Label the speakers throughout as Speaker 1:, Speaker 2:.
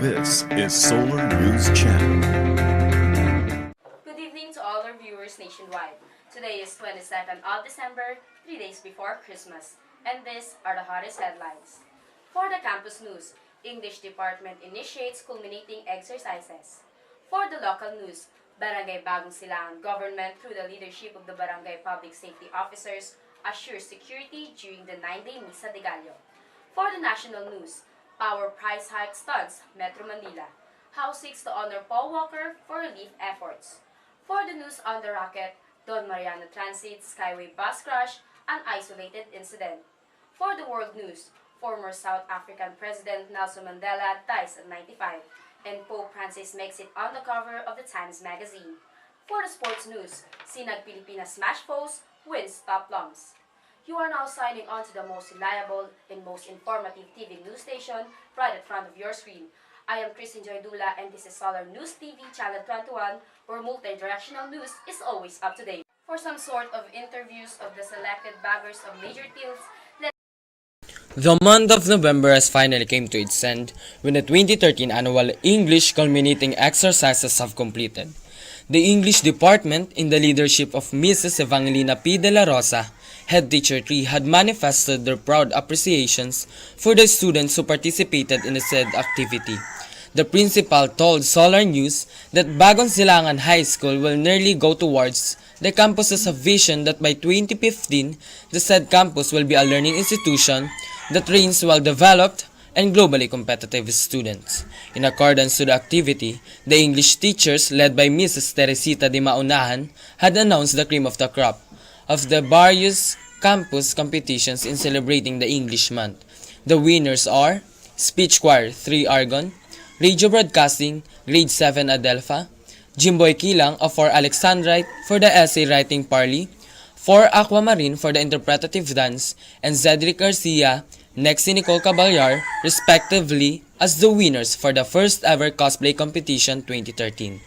Speaker 1: This is Solar News Channel.
Speaker 2: Good evening to all our viewers nationwide. Today is 22nd of December, 3 days before Christmas, and these are the hottest headlines. For the campus news, English Department initiates culminating exercises. For the local news, Barangay Bagong Silangan government through the leadership of the Barangay Public Safety Officers assures security during the 9-day Misa de Gallo. For the national news, power price hike stuns Metro Manila. House seeks to honor Paul Walker for relief efforts. For the news on the rocket, Don Mariano Transit Skyway bus crash, an isolated incident. For the world news, former South African President Nelson Mandela dies at 95, and Pope Francis makes it on the cover of the Times magazine. For the sports news, Sinag Pilipinas Smash Foes wins top lumps. You are now signing on to the most reliable and most informative TV news station right in front of your screen. I am Dula and this is Solar News TV Channel 21, where multi-directional news is always up to date. For some sort of interviews of the selected baggers of major deals,
Speaker 3: The month of November has finally came to its end when the 2013 annual English culminating exercises have completed. The English department, in the leadership of Mrs. Evangelina P. de la Rosa, head teacher 3, had manifested their proud appreciations for the students who participated in the said activity. The principal told Solar News that Bagong Silangan High School will nearly go towards the campus's vision that by 2015, the said campus will be a learning institution that trains well-developed and globally competitive students. In accordance to the activity, the English teachers, led by Mrs. Teresita de Maunahan, had announced the cream of the crop of the various campus competitions in celebrating the English month. The winners are Speech Choir 3 Argon, Radio Broadcasting, Grade 7 Adelpha, Jimboy Kilang of 4 Alexandrite for the essay writing parley, 4 Aquamarine for the interpretative dance, and Cedric Garcia, next to Nicole Caballar, respectively, as the winners for the first ever cosplay competition 2013.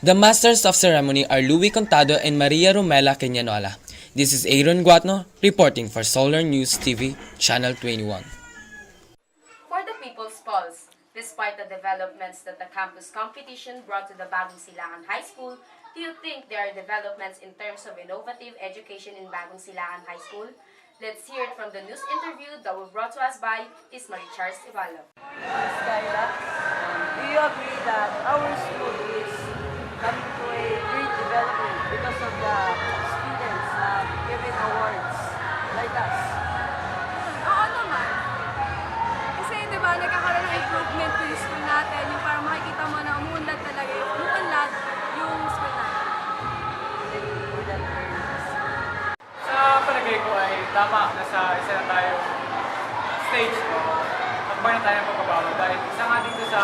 Speaker 3: The masters of ceremony are Louis Contado and Maria Romela Kenyanola. This is Aaron Guatno reporting for Solar News TV, Channel 21.
Speaker 2: for the People's Pulse, despite the developments that the campus competition brought to the Bagong Silangan High School, do you think there are developments in terms of innovative education in Bagong Silangan High School? Let's hear it from the news interview that was brought to us by Ismarie Charles Ebalo.
Speaker 4: Skyla, do you agree that our school is coming to a great development because of the students giving awards like us?
Speaker 5: Oo naman. Kasi di ba, nagkakaroon ng improvement yung school natin, yung parang makikita mo na umuunlad talaga, umuunlad yung school natin.
Speaker 6: Sa palagay ko ay tama, nasa isa na tayong stage o takbay na tayo ng pagbabago dahil isa nga dito sa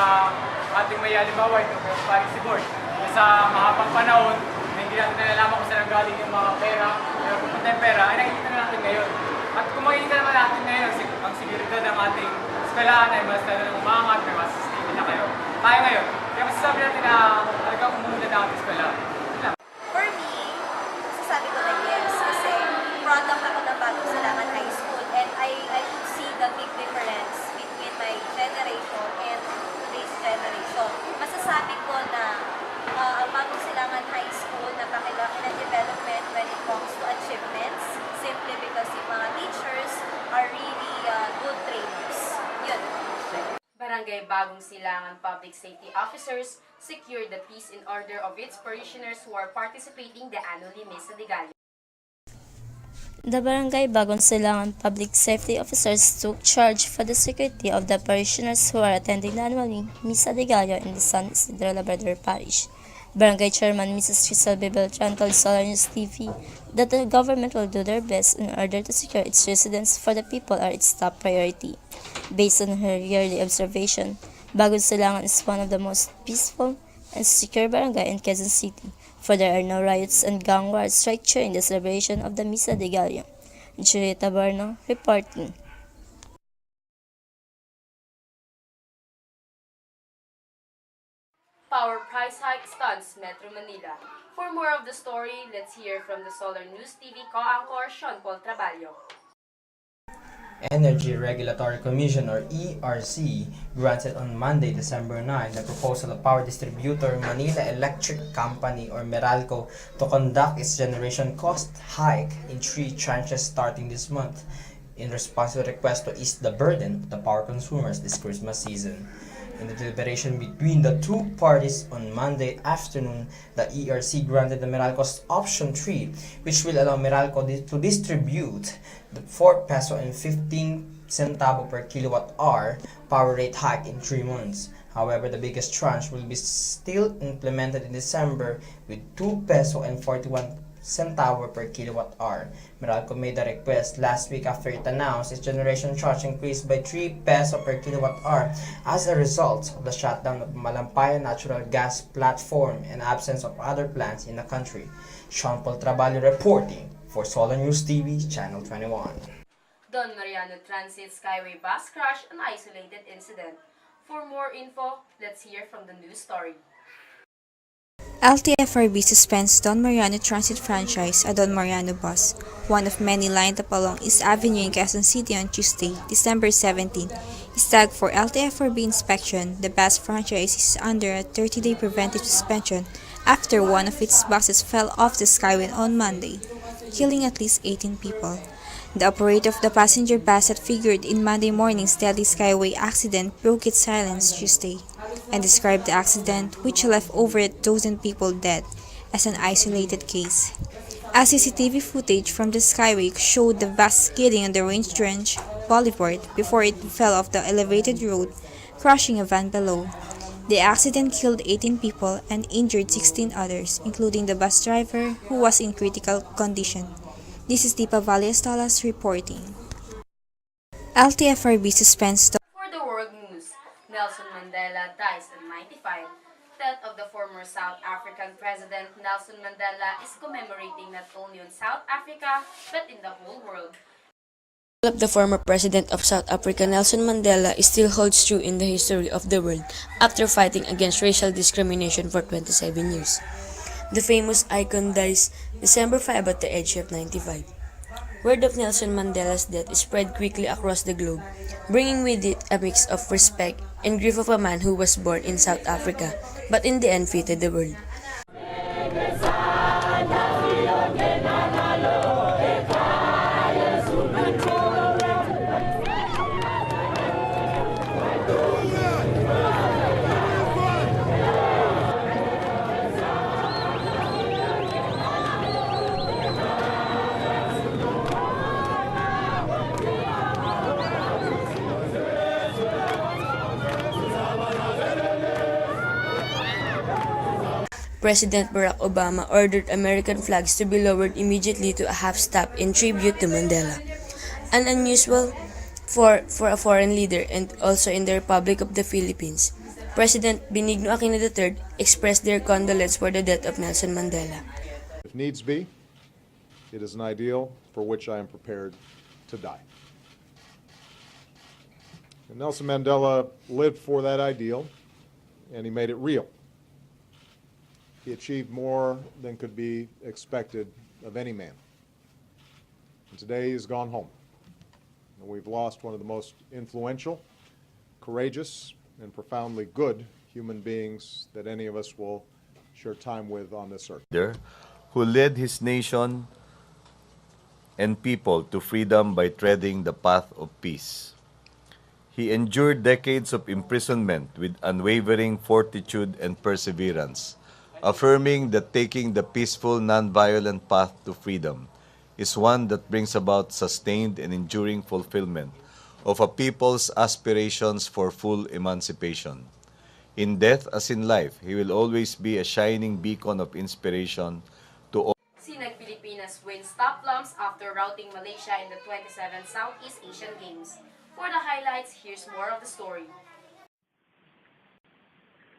Speaker 6: ating may halimbawa ito yung policy board na sa mahabang panahon na hindi natin nalalaman kung saan galing yung mga pera pero pupunta yung pera ay nakikita na natin ngayon at kung makikita naman natin ngayon ang seguridad ng ating eskwelahan ay mas talaga ng umangat, may mas stable na kayo tayo ngayon, kaya masasabi natin na talagang umunod na ating eskwelahan.
Speaker 7: For me, masasabi ko na yes kasi product ako ng Bagong Silangan High School and I could see the big difference between my generation and today's generation. Masasabi ko na ang Bagong Silangan High School napakilaki na development when it comes to achievements simply because yung mga teachers are really good trainers. Yun.
Speaker 2: Barangay Bagong Silangan Public Safety Officers secured the peace and order of its parishioners who are participating the annually Misa de Gallo.
Speaker 8: The Barangay Bagong Silangan Public Safety Officers took charge for the security of the parishioners who are attending the annual Misa de Gallo in the San Isidro Labrador Parish. Barangay Chairman Mrs. Crisel Beltran told Solar News TV that the government will do their best in order to secure its residents, for the people are its top priority. Based on her yearly observation, Bagong Silangan is one of the most peaceful and secure barangay in Quezon City, for there are no riots and gang wars strike during the celebration of the Misa de Gallo. Taborno reporting.
Speaker 2: Power price hike stuns Metro Manila. For more of the story, let's hear from the Solar News TV co-anchor Sean Paul Traballo.
Speaker 3: Energy Regulatory Commission or ERC granted on Monday, December 9, the proposal of power distributor Manila Electric Company or Meralco to conduct its generation cost hike in 3 tranches starting this month in response to the request to ease the burden of the power consumers this Christmas season. In the deliberation between the two parties on Monday afternoon, the ERC granted the Meralco's Option 3, which will allow Meralco to distribute the 4 peso and 15 centavo per kilowatt hour power rate hike in 3 months. However, the biggest tranche will be still implemented in December with 2 peso and 41 centavo per kilowatt hour. Meralco made the request last week after it announced its generation charge increased by 3 peso per kilowatt hour as a result of the shutdown of Malampayan natural gas platform and absence of other plants in the country. Sean Paul Traballo reporting for Solar News TV, Channel 21.
Speaker 2: Don Mariano Transit Skyway bus crash, an isolated incident. For more info, let's hear from the news story.
Speaker 9: LTFRB suspends Don Mariano Transit franchise, a Don Mariano bus, one of many lined up along East Avenue in Quezon City on Tuesday, December 17. Is tagged for LTFRB inspection. The bus franchise is under a 30-day preventive suspension after one of its buses fell off the skyway on Monday, killing at least 18 people. The operator of the passenger bus that figured in Monday morning's deadly skyway accident broke its silence Tuesday and described the accident, which left over a dozen people dead, as an isolated case. As CCTV footage from the skyway showed the bus skidding on the Range Boulevard before it fell off the elevated road, crushing a van below. The accident killed 18 people and injured 16 others, including the bus driver, who was in critical condition. This is Deepa Valley Estolas reporting. LTFRB suspends
Speaker 2: For the world news, Nelson Mandela dies at 95. Death of the former South African President Nelson Mandela is commemorating not only in South Africa but in the whole world.
Speaker 10: Of the former president of South Africa, Nelson Mandela, still holds true in the history of the world after fighting against racial discrimination for 27 years. The famous icon dies December 5 at the age of 95. Word of Nelson Mandela's death spread quickly across the globe, bringing with it a mix of respect and grief of a man who was born in South Africa, but in the end fitted the world. President Barack Obama ordered American flags to be lowered immediately to a half-staff in tribute to Mandela. An unusual for a foreign leader and also in the Republic of the Philippines. President Benigno Aquino III expressed their condolence for the death of Nelson Mandela.
Speaker 11: If needs be, it is an ideal for which I am prepared to die. And Nelson Mandela lived for that ideal, and he made it real. He achieved more than could be expected of any man. And today he's gone home. And we've lost one of the most influential, courageous, and profoundly good human beings that any of us will share time with on this earth.
Speaker 12: Who led his nation and people to freedom by treading the path of peace. He endured decades of imprisonment with unwavering fortitude and perseverance, affirming that taking the peaceful, nonviolent path to freedom is one that brings about sustained and enduring fulfillment of a people's aspirations for full emancipation. In death as in life, he will always be a shining beacon of inspiration to all.
Speaker 2: Sinag Pilipinas wins top lumps after routing Malaysia in the 27th Southeast Asian Games. For the highlights, here's more of the story.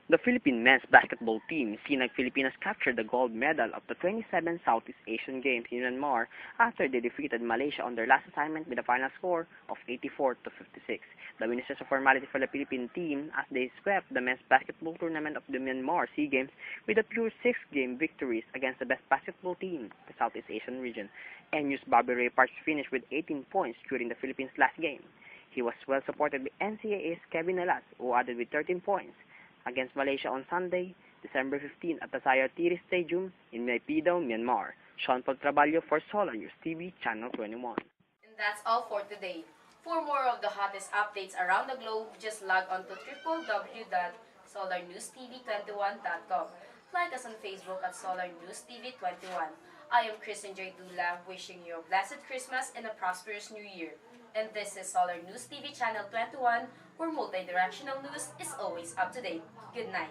Speaker 13: The Philippine men's basketball team, Sinag Filipinas, captured the gold medal of the 27th Southeast Asian Games in Myanmar after they defeated Malaysia on their last assignment with a final score of 84-56. The win is just a formality for the Philippine team as they swept the men's basketball tournament of the Myanmar SEA Games with a pure 6-game victories against the best basketball team, the Southeast Asian region. NU's Bobby Ray Parks finished with 18 points during the Philippines' last game. He was well supported by NCAA's Kevin Alas, who added with 13 points against Malaysia on Sunday, December 15 at the Sayar Tiri Stadium in Naypyidaw, Myanmar. Sean Paul Traballo for Solar News TV, Channel 21.
Speaker 2: And that's all for today. For more of the hottest updates around the globe, just log on to www.solarnewstv21.com. Like us on Facebook at Solar News TV 21. I am Kristen J. Dula, wishing you a blessed Christmas and a prosperous New Year. And this is Solar News TV Channel 21, where multi-directional news is always up to date. Good night.